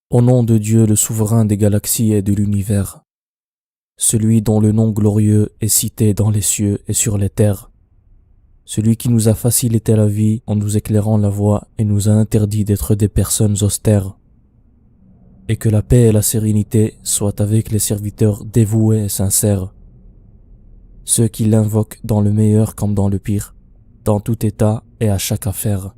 Au nom de Dieu, le souverain des galaxies et de l'univers, celui dont le nom glorieux est cité dans les cieux et sur les terres, celui qui nous a facilité la vie en nous éclairant la voie et nous a interdit d'être des personnes austères, et que la paix et la sérénité soient avec les serviteurs dévoués et sincères, ceux qui l'invoquent dans le meilleur comme dans le pire, dans tout état et à chaque affaire,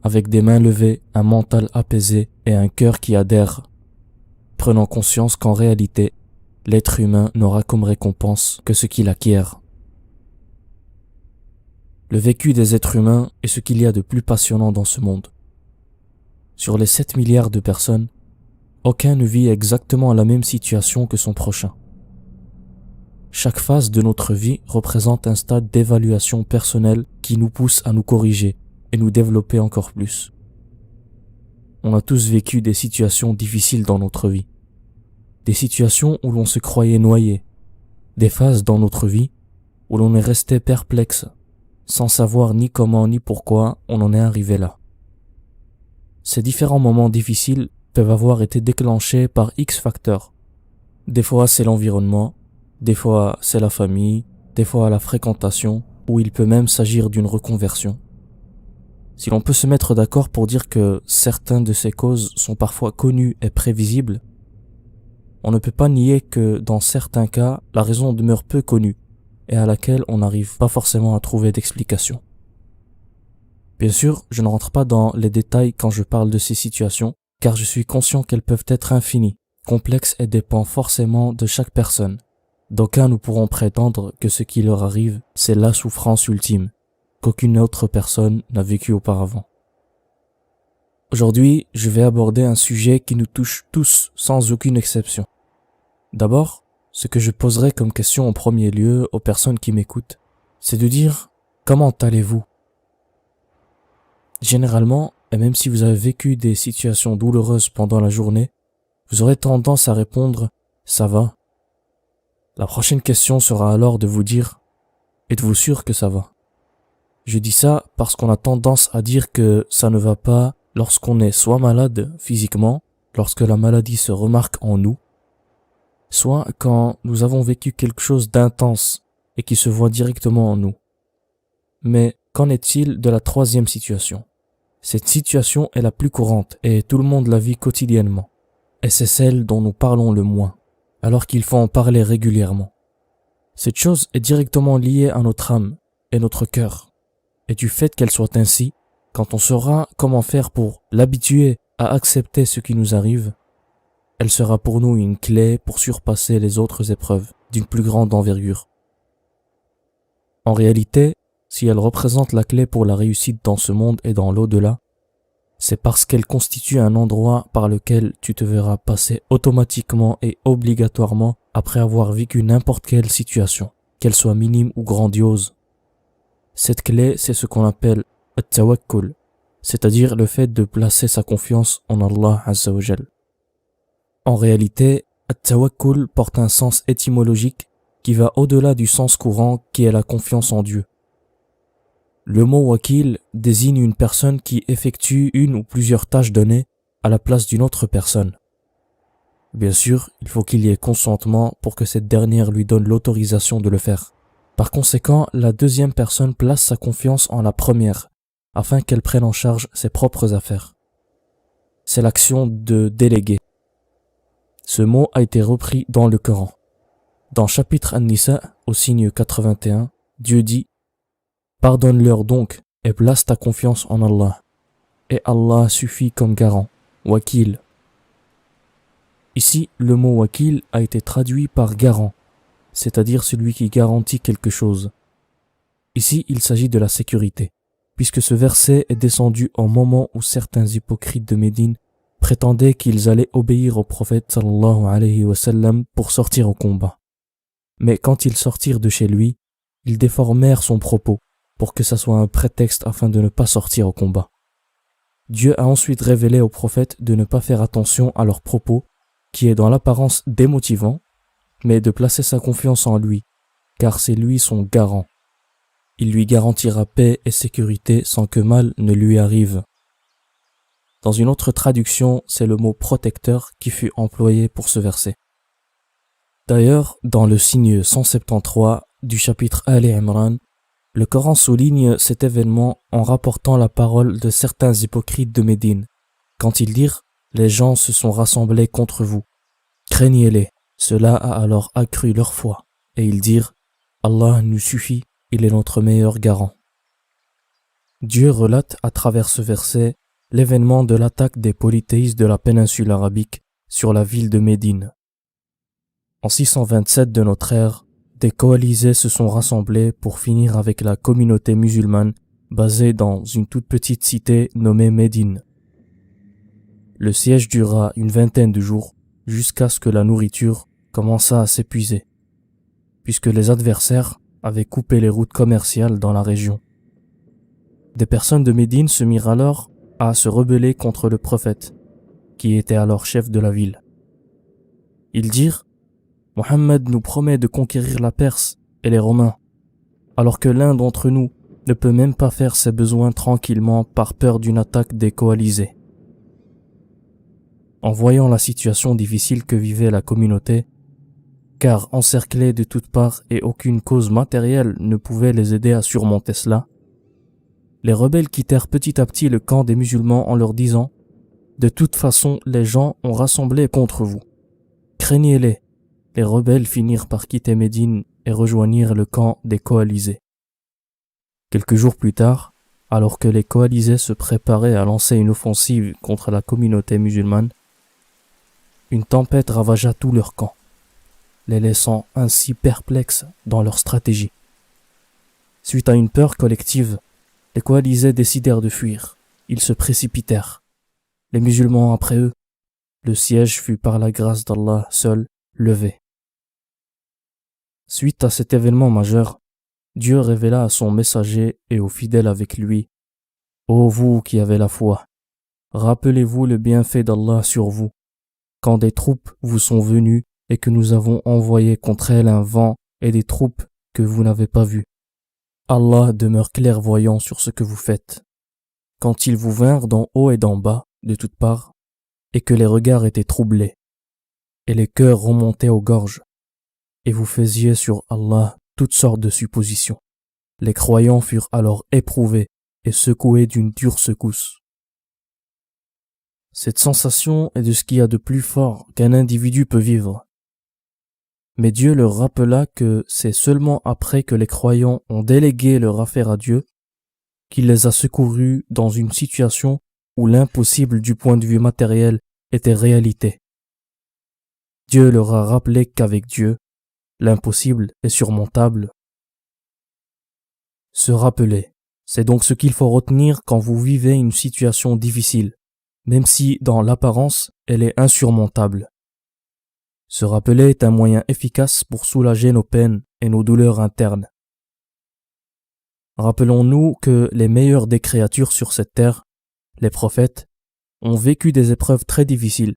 avec des mains levées, un mental apaisé et un cœur qui adhère, prenant conscience qu'en réalité, l'être humain n'aura comme récompense que ce qu'il acquiert. Le vécu des êtres humains est ce qu'il y a de plus passionnant dans ce monde. Sur les 7 milliards de personnes, aucun ne vit exactement la même situation que son prochain. Chaque phase de notre vie représente un stade d'évaluation personnelle qui nous pousse à nous corriger et nous développer encore plus. On a tous vécu des situations difficiles dans notre vie. Des situations où l'on se croyait noyé. Des phases dans notre vie où l'on est resté perplexe, sans savoir ni comment ni pourquoi on en est arrivé là. Ces différents moments difficiles peuvent avoir été déclenchés par X facteurs. Des fois c'est l'environnement, des fois c'est la famille, des fois la fréquentation, ou il peut même s'agir d'une reconversion. Si l'on peut se mettre d'accord pour dire que certaines de ces causes sont parfois connues et prévisibles, on ne peut pas nier que dans certains cas, la raison demeure peu connue et à laquelle on n'arrive pas forcément à trouver d'explication. Bien sûr, je ne rentre pas dans les détails quand je parle de ces situations, car je suis conscient qu'elles peuvent être infinies, complexes et dépendent forcément de chaque personne. D'aucuns nous pourront prétendre que ce qui leur arrive, c'est la souffrance ultime, qu'aucune autre personne n'a vécu auparavant. Aujourd'hui, je vais aborder un sujet qui nous touche tous sans aucune exception. D'abord, ce que je poserai comme question en premier lieu aux personnes qui m'écoutent, c'est de dire « Comment allez-vous » Généralement, et même si vous avez vécu des situations douloureuses pendant la journée, vous aurez tendance à répondre « Ça va ». La prochaine question sera alors de vous dire « Êtes-vous sûr que ça va ?» Je dis ça parce qu'on a tendance à dire que ça ne va pas lorsqu'on est soit malade physiquement, lorsque la maladie se remarque en nous, soit quand nous avons vécu quelque chose d'intense et qui se voit directement en nous. Mais qu'en est-il de la troisième situation ? Cette situation est la plus courante et tout le monde la vit quotidiennement. Et c'est celle dont nous parlons le moins, alors qu'il faut en parler régulièrement. Cette chose est directement liée à notre âme et notre cœur. Et du fait qu'elle soit ainsi, quand on saura comment faire pour l'habituer à accepter ce qui nous arrive, elle sera pour nous une clé pour surpasser les autres épreuves d'une plus grande envergure. En réalité, si elle représente la clé pour la réussite dans ce monde et dans l'au-delà, c'est parce qu'elle constitue un endroit par lequel tu te verras passer automatiquement et obligatoirement après avoir vécu n'importe quelle situation, qu'elle soit minime ou grandiose. Cette clé, c'est ce qu'on appelle « at-tawakkul », c'est-à-dire le fait de placer sa confiance en Allah Azza wa Jal. En réalité, at-tawakkul porte un sens étymologique qui va au-delà du sens courant qui est la confiance en Dieu. Le mot wakil désigne une personne qui effectue une ou plusieurs tâches données à la place d'une autre personne. Bien sûr, il faut qu'il y ait consentement pour que cette dernière lui donne l'autorisation de le faire. Par conséquent, la deuxième personne place sa confiance en la première, afin qu'elle prenne en charge ses propres affaires. C'est l'action de déléguer. Ce mot a été repris dans le Coran. Dans chapitre An-Nisa, au signe 81, Dieu dit « Pardonne-leur donc et place ta confiance en Allah. Et Allah suffit comme garant, wakil. » Ici, le mot wakil a été traduit par garant, c'est-à-dire celui qui garantit quelque chose. Ici, il s'agit de la sécurité, puisque ce verset est descendu au moment où certains hypocrites de Médine prétendaient qu'ils allaient obéir au prophète sallallahu alayhi wa sallam pour sortir au combat. Mais quand ils sortirent de chez lui, ils déformèrent son propos pour que ça soit un prétexte afin de ne pas sortir au combat. Dieu a ensuite révélé au prophète de ne pas faire attention à leurs propos, qui est dans l'apparence démotivant, mais de placer sa confiance en lui, car c'est lui son garant. Il lui garantira paix et sécurité sans que mal ne lui arrive. Dans une autre traduction, c'est le mot protecteur qui fut employé pour ce verset. D'ailleurs, dans le signe 173 du chapitre Ali Imran, le Coran souligne cet événement en rapportant la parole de certains hypocrites de Médine, quand ils dirent « Les gens se sont rassemblés contre vous. Craignez-les ». Cela a alors accru leur foi, et ils dirent « Allah nous suffit, il est notre meilleur garant ». Dieu relate à travers ce verset l'événement de l'attaque des polythéistes de la péninsule arabique sur la ville de Médine. En 627 de notre ère, des coalisés se sont rassemblés pour finir avec la communauté musulmane basée dans une toute petite cité nommée Médine. Le siège dura une vingtaine de jours jusqu'à ce que la nourriture commença à s'épuiser, puisque les adversaires avaient coupé les routes commerciales dans la région. Des personnes de Médine se mirent alors à se rebeller contre le prophète, qui était alors chef de la ville. Ils dirent « Mohammed nous promet de conquérir la Perse et les Romains, alors que l'un d'entre nous ne peut même pas faire ses besoins tranquillement par peur d'une attaque des coalisés. » En voyant la situation difficile que vivait la communauté, car encerclés de toutes parts et aucune cause matérielle ne pouvait les aider à surmonter cela, les rebelles quittèrent petit à petit le camp des musulmans en leur disant « De toute façon, les gens ont rassemblé contre vous. Craignez-les. » Les rebelles finirent par quitter Médine et rejoignirent le camp des coalisés. Quelques jours plus tard, alors que les coalisés se préparaient à lancer une offensive contre la communauté musulmane, une tempête ravagea tout leur camp, les laissant ainsi perplexes dans leur stratégie. Suite à une peur collective, les coalisés décidèrent de fuir. Ils se précipitèrent. Les musulmans après eux. Le siège fut par la grâce d'Allah seul levé. Suite à cet événement majeur, Dieu révéla à son messager et aux fidèles avec lui « Ô vous qui avez la foi, rappelez-vous le bienfait d'Allah sur vous, quand des troupes vous sont venues et que nous avons envoyé contre elles un vent et des troupes que vous n'avez pas vues. Allah demeure clairvoyant sur ce que vous faites. Quand ils vous vinrent d'en haut et d'en bas, de toutes parts, et que les regards étaient troublés, et les cœurs remontaient aux gorges, et vous faisiez sur Allah toutes sortes de suppositions. Les croyants furent alors éprouvés et secoués d'une dure secousse. Cette sensation est de ce qu'il y a de plus fort qu'un individu peut vivre. Mais Dieu leur rappela que c'est seulement après que les croyants ont délégué leur affaire à Dieu qu'il les a secourus dans une situation où l'impossible du point de vue matériel était réalité. Dieu leur a rappelé qu'avec Dieu, l'impossible est surmontable. Se rappeler, c'est donc ce qu'il faut retenir quand vous vivez une situation difficile, même si dans l'apparence elle est insurmontable. Se rappeler est un moyen efficace pour soulager nos peines et nos douleurs internes. Rappelons-nous que les meilleures des créatures sur cette terre, les prophètes, ont vécu des épreuves très difficiles,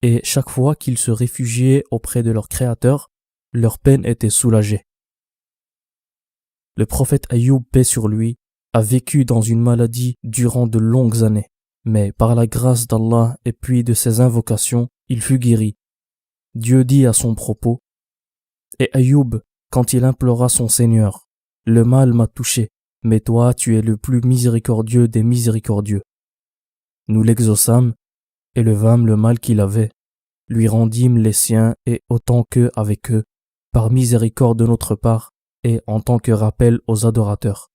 et chaque fois qu'ils se réfugiaient auprès de leur Créateur, leur peine était soulagée. Le prophète Ayoub, paix sur lui, a vécu dans une maladie durant de longues années, mais par la grâce d'Allah et puis de ses invocations, il fut guéri. Dieu dit à son propos, « Et Ayoub, quand il implora son Seigneur, « Le mal m'a touché, mais toi tu es le plus miséricordieux des miséricordieux. » Nous l'exaucâmes, élevâmes le mal qu'il avait, lui rendîmes les siens et autant qu'eux avec eux, par miséricorde de notre part et en tant que rappel aux adorateurs.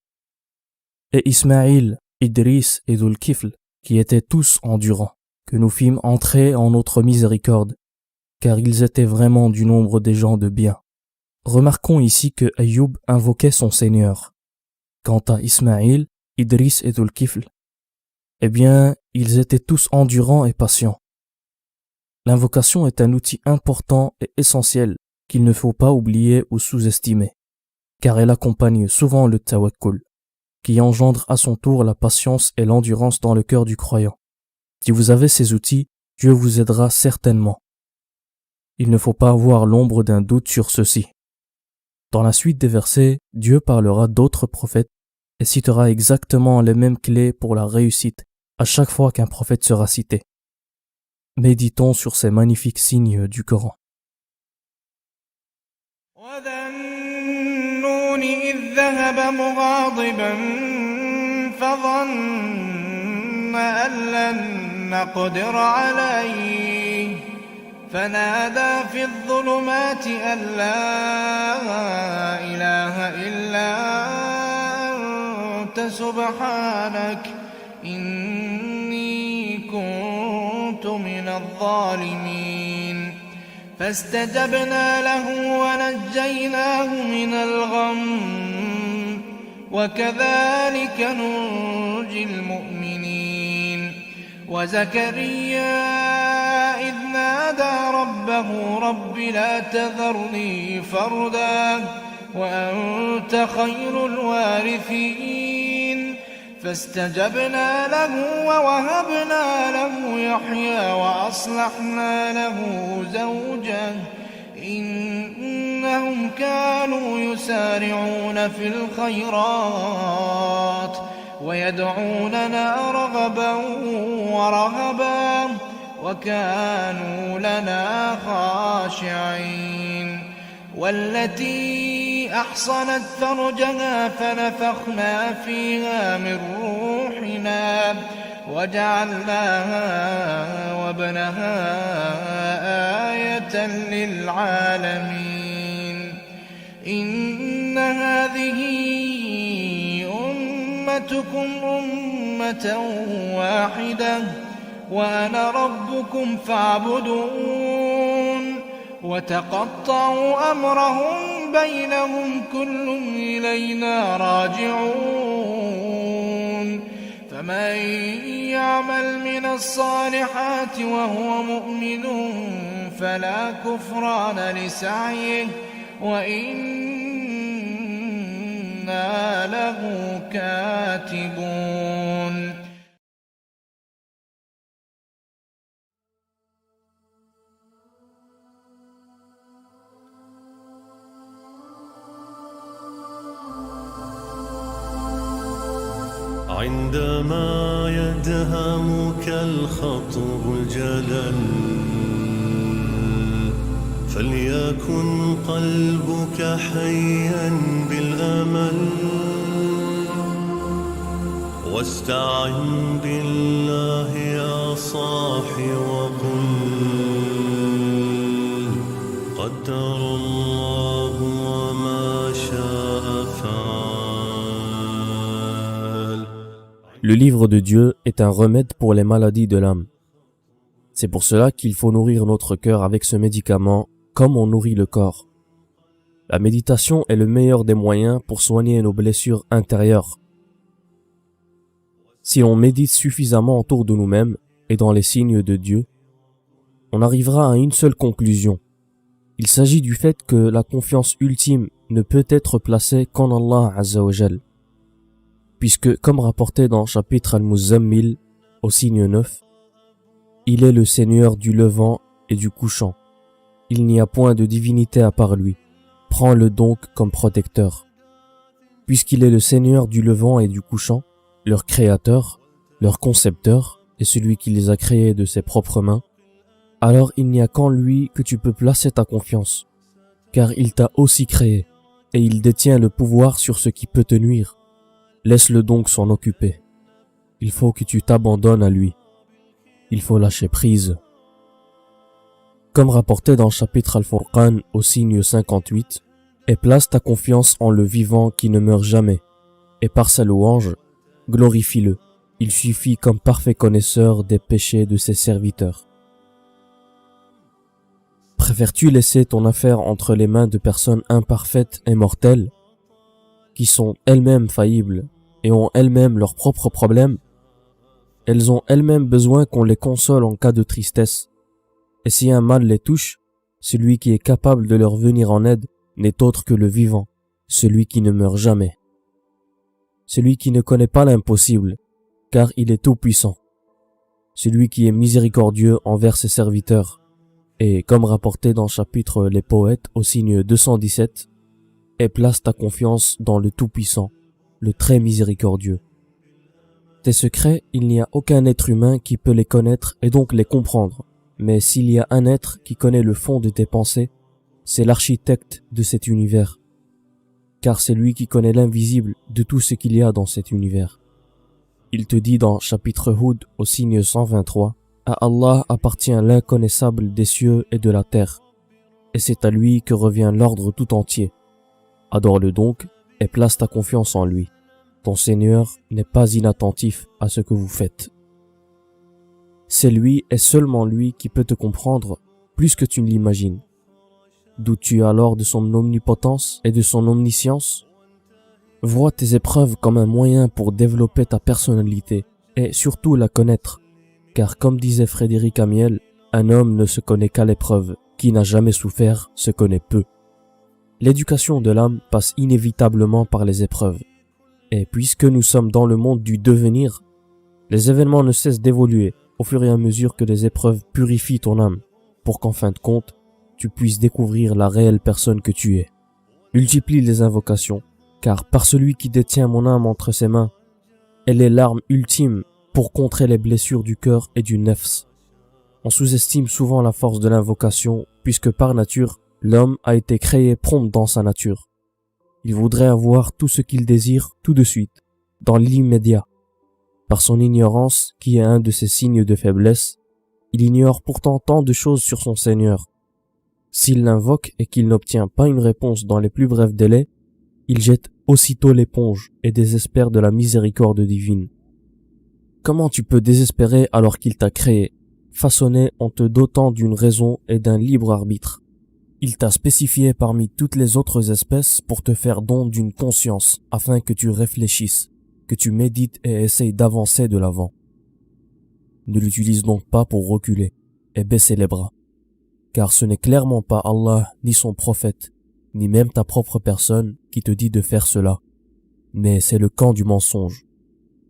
Et Ismaïl, Idris et Dhul-Kifl, qui étaient tous endurants, que nous fîmes entrer en notre miséricorde, car ils étaient vraiment du nombre des gens de bien. Remarquons ici que Ayoub invoquait son Seigneur. Quant à Ismaïl, Idris et Dhul-Kifl, eh bien, ils étaient tous endurants et patients. L'invocation est un outil important et essentiel qu'il ne faut pas oublier ou sous-estimer, car elle accompagne souvent le tawakkul, qui engendre à son tour la patience et l'endurance dans le cœur du croyant. Si vous avez ces outils, Dieu vous aidera certainement. Il ne faut pas avoir l'ombre d'un doute sur ceci. Dans la suite des versets, Dieu parlera d'autres prophètes et citera exactement les mêmes clés pour la réussite à chaque fois qu'un prophète sera cité. Méditons sur ces magnifiques signes du Coran. وذا النون إذ ذهب مغاضبا فظن أن لن نقدر عليه فنادى في الظلمات أن لا إله إلا أنت سبحانك إني كنت من الظالمين فاستجبنا له ونجيناه من الغم وكذلك ننجي المؤمنين وزكريا إذ نادى ربه رب لا تذرني فردا وأنت خير الوارثين فاستجبنا له ووهبنا له يحيى وأصلحنا له زوجه إنهم كانوا يسارعون في الخيرات ويدعوننا رغبا ورهبا وكانوا لنا خاشعين والتي أحصنت فرجها فنفخنا فيها من روحنا وجعلناها وابنها آية للعالمين إن هذه أمتكم أمة واحدة وأنا ربكم فاعبدون وتقطعوا أمرهم بينهم كل إلينا راجعون فمن يعمل من الصالحات وهو مؤمن فلا كفران لسعيه وإنا له كاتبون عندما يدهمك الخطب الجلل فليكن قلبك حيا بالأمل واستعن بالله يا صاحي وقل قدر الله وما شاء فعل. Le livre de Dieu est un remède pour les maladies de l'âme. C'est pour cela qu'il faut nourrir notre cœur avec ce médicament comme on nourrit le corps. La méditation est le meilleur des moyens pour soigner nos blessures intérieures. Si l'on médite suffisamment autour de nous-mêmes et dans les signes de Dieu, on arrivera à une seule conclusion. Il s'agit du fait que la confiance ultime ne peut être placée qu'en Allah Azza wa Jal. Puisque, comme rapporté dans chapitre Al-Muzammil, au signe 9, il est le Seigneur du levant et du couchant. Il n'y a point de divinité à part lui. Prends-le donc comme protecteur. Puisqu'il est le Seigneur du levant et du couchant, leur créateur, leur concepteur et celui qui les a créés de ses propres mains, alors il n'y a qu'en lui que tu peux placer ta confiance, car il t'a aussi créé et il détient le pouvoir sur ce qui peut te nuire. Laisse-le donc s'en occuper. Il faut que tu t'abandonnes à lui. Il faut lâcher prise. Comme rapporté dans le chapitre Al-Furqan au signe 58, et place ta confiance en le vivant qui ne meurt jamais, et par sa louange, glorifie-le. Il suffit comme parfait connaisseur des péchés de ses serviteurs. Préfères-tu laisser ton affaire entre les mains de personnes imparfaites et mortelles, qui sont elles-mêmes faillibles et ont elles-mêmes leurs propres problèmes? Elles ont elles-mêmes besoin qu'on les console en cas de tristesse. Et si un mal les touche, celui qui est capable de leur venir en aide n'est autre que le vivant, celui qui ne meurt jamais. Celui qui ne connaît pas l'impossible, car il est tout-puissant. Celui qui est miséricordieux envers ses serviteurs. Et comme rapporté dans le chapitre Les Poètes au signe 217, et place ta confiance dans le Tout-Puissant, le très miséricordieux. Tes secrets, il n'y a aucun être humain qui peut les connaître et donc les comprendre. Mais s'il y a un être qui connaît le fond de tes pensées, c'est l'architecte de cet univers. Car c'est lui qui connaît l'invisible de tout ce qu'il y a dans cet univers. Il te dit dans chapitre Hud au signe 123, « À Allah appartient l'inconnaissable des cieux et de la terre, et c'est à lui que revient l'ordre tout entier. Adore-le donc et place ta confiance en lui. Ton Seigneur n'est pas inattentif à ce que vous faites. » C'est lui et seulement lui qui peut te comprendre plus que tu ne l'imagines. Doutes-tu alors de son omnipotence et de son omniscience? Vois tes épreuves comme un moyen pour développer ta personnalité et surtout la connaître. Car comme disait Frédéric Amiel, un homme ne se connaît qu'à l'épreuve, qui n'a jamais souffert se connaît peu. L'éducation de l'âme passe inévitablement par les épreuves. Et puisque nous sommes dans le monde du devenir, les événements ne cessent d'évoluer au fur et à mesure que les épreuves purifient ton âme, pour qu'en fin de compte, tu puisses découvrir la réelle personne que tu es. Multiplie les invocations, car par celui qui détient mon âme entre ses mains, elle est l'arme ultime pour contrer les blessures du cœur et du nefs. On sous-estime souvent la force de l'invocation, puisque par nature, l'homme a été créé prompt dans sa nature. Il voudrait avoir tout ce qu'il désire tout de suite, dans l'immédiat. Par son ignorance, qui est un de ses signes de faiblesse, il ignore pourtant tant de choses sur son Seigneur. S'il l'invoque et qu'il n'obtient pas une réponse dans les plus brefs délais, il jette aussitôt l'éponge et désespère de la miséricorde divine. Comment tu peux désespérer alors qu'il t'a créé, façonné en te dotant d'une raison et d'un libre arbitre? Il t'a spécifié parmi toutes les autres espèces pour te faire don d'une conscience afin que tu réfléchisses, que tu médites et essayes d'avancer de l'avant. Ne l'utilise donc pas pour reculer et baisser les bras, car ce n'est clairement pas Allah ni son prophète, ni même ta propre personne qui te dit de faire cela, mais c'est le camp du mensonge.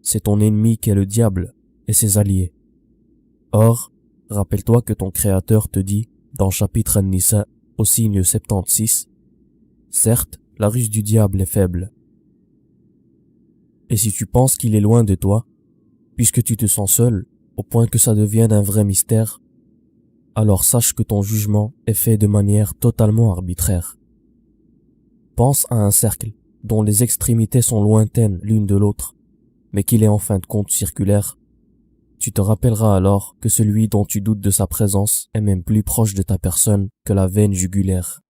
C'est ton ennemi qui est le diable et ses alliés. Or, rappelle-toi que ton Créateur te dit, dans chapitre An-Nisa, au signe 76, « Certes, la ruse du diable est faible. Et si tu penses qu'il est loin de toi, puisque tu te sens seul, au point que ça devienne un vrai mystère, alors sache que ton jugement est fait de manière totalement arbitraire. Pense à un cercle dont les extrémités sont lointaines l'une de l'autre, mais qu'il est en fin de compte circulaire. Tu te rappelleras alors que celui dont tu doutes de sa présence est même plus proche de ta personne que la veine jugulaire.